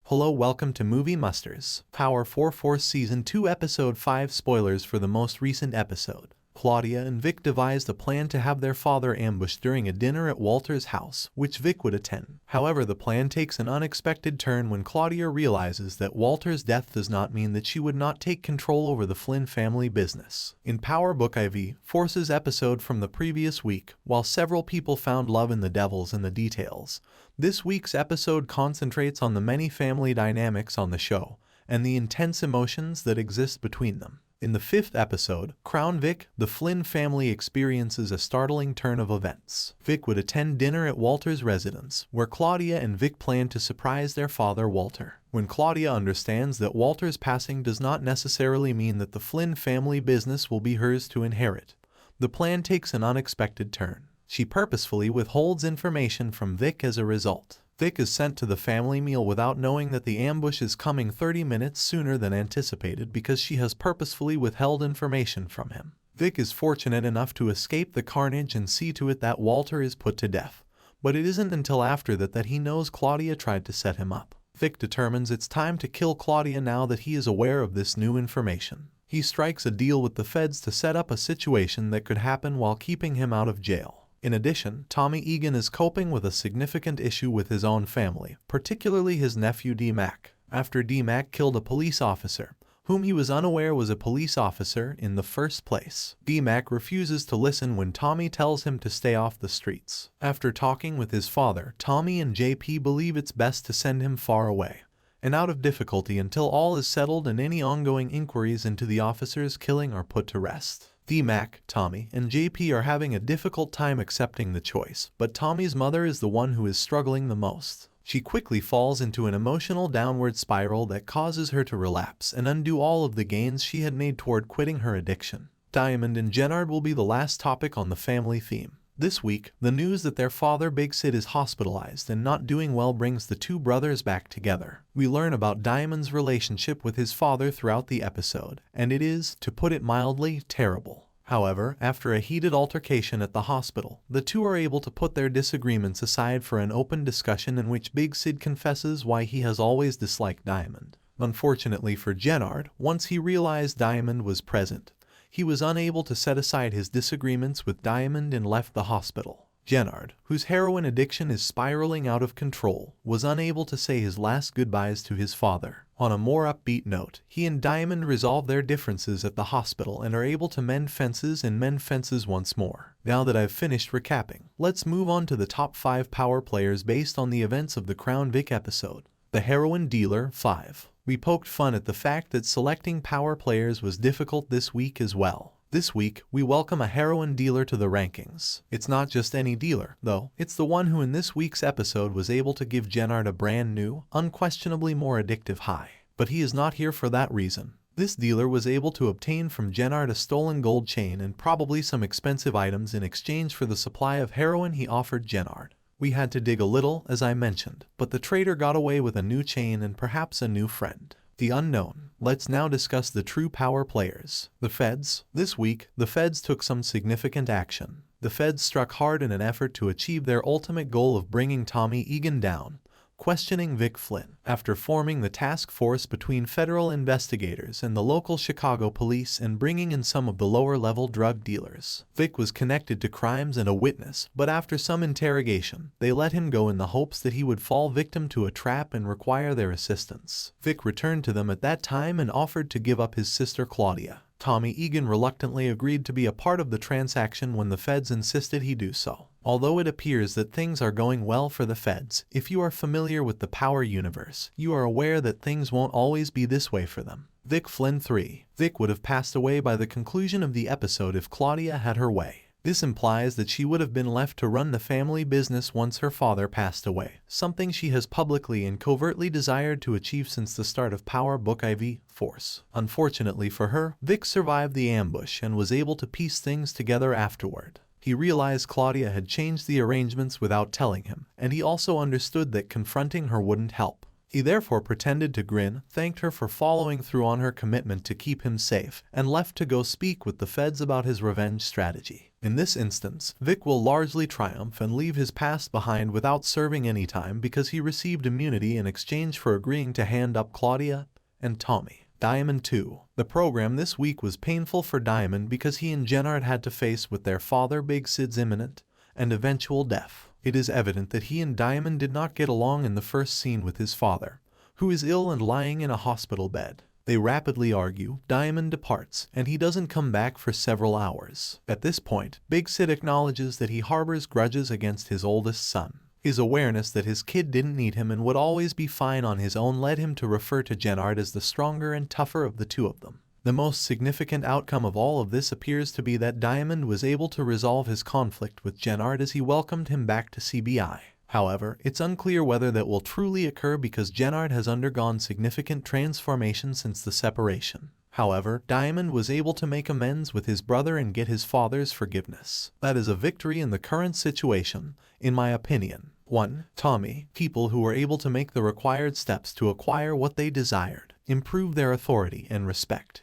Hello, welcome to Movie Musters, Power 4 Season 2 Episode 5 spoilers for the most recent episode. Claudia and Vic devised a plan to have their father ambushed during a dinner at Walter's house, which Vic would attend. However, the plan takes an unexpected turn when Claudia realizes that Walter's death does not mean that she would not take control over the Flynn family business. In Power Book IV, Force's episode from the previous week, while several people found love in the devils and the details, this week's episode concentrates on the many family dynamics on the show and the intense emotions that exist between them. In the 5th episode, Crown Vic, the Flynn family experiences a startling turn of events. Vic would attend dinner at Walter's residence, where Claudia and Vic plan to surprise their father Walter. When Claudia understands that Walter's passing does not necessarily mean that the Flynn family business will be hers to inherit, the plan takes an unexpected turn. She purposefully withholds information from Vic as a result. Vic is sent to the family meal without knowing that the ambush is coming 30 minutes sooner than anticipated because she has purposefully withheld information from him. Vic is fortunate enough to escape the carnage and see to it that Walter is put to death, but it isn't until after that he knows Claudia tried to set him up. Vic determines it's time to kill Claudia now that he is aware of this new information. He strikes a deal with the feds to set up a situation that could happen while keeping him out of jail. In addition, Tommy Egan is coping with a significant issue with his own family, particularly his nephew D-Mac, after D-Mac killed a police officer, whom he was unaware was a police officer in the first place. D-Mac refuses to listen when Tommy tells him to stay off the streets. After talking with his father, Tommy and JP believe it's best to send him far away and out of difficulty until all is settled and any ongoing inquiries into the officer's killing are put to rest. D-Mac, Tommy, and JP are having a difficult time accepting the choice, but Tommy's mother is the one who is struggling the most. She quickly falls into an emotional downward spiral that causes her to relapse and undo all of the gains she had made toward quitting her addiction. Diamond and Jenard will be the last topic on the family theme. This week, the news that their father Big Sid is hospitalized and not doing well brings the two brothers back together. We learn about Diamond's relationship with his father throughout the episode, and it is, to put it mildly, terrible. However, after a heated altercation at the hospital, the two are able to put their disagreements aside for an open discussion in which Big Sid confesses why he has always disliked Diamond. Unfortunately for Jenard, once he realized Diamond was present, he was unable to set aside his disagreements with Diamond and left the hospital. Jenard, whose heroin addiction is spiraling out of control, was unable to say his last goodbyes to his father. On a more upbeat note, he and Diamond resolve their differences at the hospital and are able to mend fences once more. Now that I've finished recapping, let's move on to the top 5 power players based on the events of the Crown Vic episode. The Heroin Dealer 5. We poked fun at the fact that selecting power players was difficult this week as well. This week, we welcome a heroin dealer to the rankings. It's not just any dealer, though. It's the one who in this week's episode was able to give Jenard a brand new, unquestionably more addictive high. But he is not here for that reason. This dealer was able to obtain from Jenard a stolen gold chain and probably some expensive items in exchange for the supply of heroin he offered Jenard. We had to dig a little, as I mentioned, but the trader got away with a new chain and perhaps a new friend. The unknown. Let's now discuss the true power players. The feds. This week, the feds took some significant action. The feds struck hard in an effort to achieve their ultimate goal of bringing Tommy Egan down, questioning Vic Flynn. After forming the task force between federal investigators and the local Chicago police and bringing in some of the lower-level drug dealers, Vic was connected to crimes and a witness, but after some interrogation, they let him go in the hopes that he would fall victim to a trap and require their assistance. Vic returned to them at that time and offered to give up his sister Claudia. Tommy Egan reluctantly agreed to be a part of the transaction when the feds insisted he do so. Although it appears that things are going well for the feds, if you are familiar with the Power universe, you are aware that things won't always be this way for them. Vic Flynn 3. Vic would have passed away by the conclusion of the episode if Claudia had her way. This implies that she would have been left to run the family business once her father passed away, something she has publicly and covertly desired to achieve since the start of Power Book IV, Force. Unfortunately for her, Vic survived the ambush and was able to piece things together afterward. He realized Claudia had changed the arrangements without telling him, and he also understood that confronting her wouldn't help. He therefore pretended to grin, thanked her for following through on her commitment to keep him safe, and left to go speak with the feds about his revenge strategy. In this instance, Vic will largely triumph and leave his past behind without serving any time because he received immunity in exchange for agreeing to hand up Claudia and Tommy. Diamond 2. The program this week was painful for Diamond because he and Jenard had to face with their father Big Sid's imminent and eventual death. It is evident that he and Diamond did not get along in the first scene with his father, who is ill and lying in a hospital bed. They rapidly argue, Diamond departs, and he doesn't come back for several hours. At this point, Big Sid acknowledges that he harbors grudges against his oldest son. His awareness that his kid didn't need him and would always be fine on his own led him to refer to Jenard as the stronger and tougher of the two of them. The most significant outcome of all of this appears to be that Diamond was able to resolve his conflict with Jenard as he welcomed him back to CBI. However, it's unclear whether that will truly occur because Jenard has undergone significant transformation since the separation. However, Diamond was able to make amends with his brother and get his father's forgiveness. That is a victory in the current situation, in my opinion. 1. Tommy. People who were able to make the required steps to acquire what they desired, improve their authority and respect,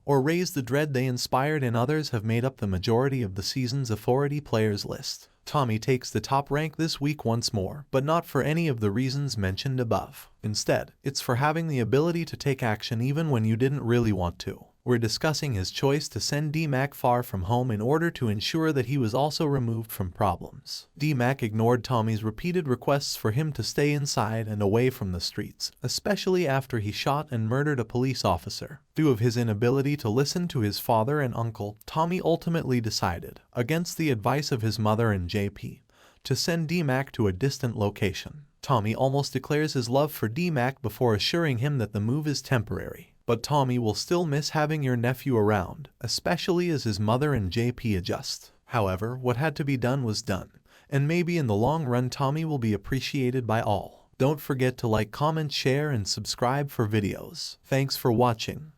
or raise the dread they inspired in others have made up the majority of the season's authority players list. Tommy takes the top rank this week once more, but not for any of the reasons mentioned above. Instead, it's for having the ability to take action even when you didn't really want to. We're discussing his choice to send D-Mac far from home in order to ensure that he was also removed from problems. D-Mac ignored Tommy's repeated requests for him to stay inside and away from the streets, especially after he shot and murdered a police officer. Due to his inability to listen to his father and uncle, Tommy ultimately decided, against the advice of his mother and JP, to send D-Mac to a distant location. Tommy almost declares his love for D-Mac before assuring him that the move is temporary. But Tommy will still miss having your nephew around, especially as his mother and JP adjust. However, what had to be done was done, and maybe in the long run Tommy will be appreciated by all. Don't forget to like, comment, share, and subscribe for videos. Thanks for watching.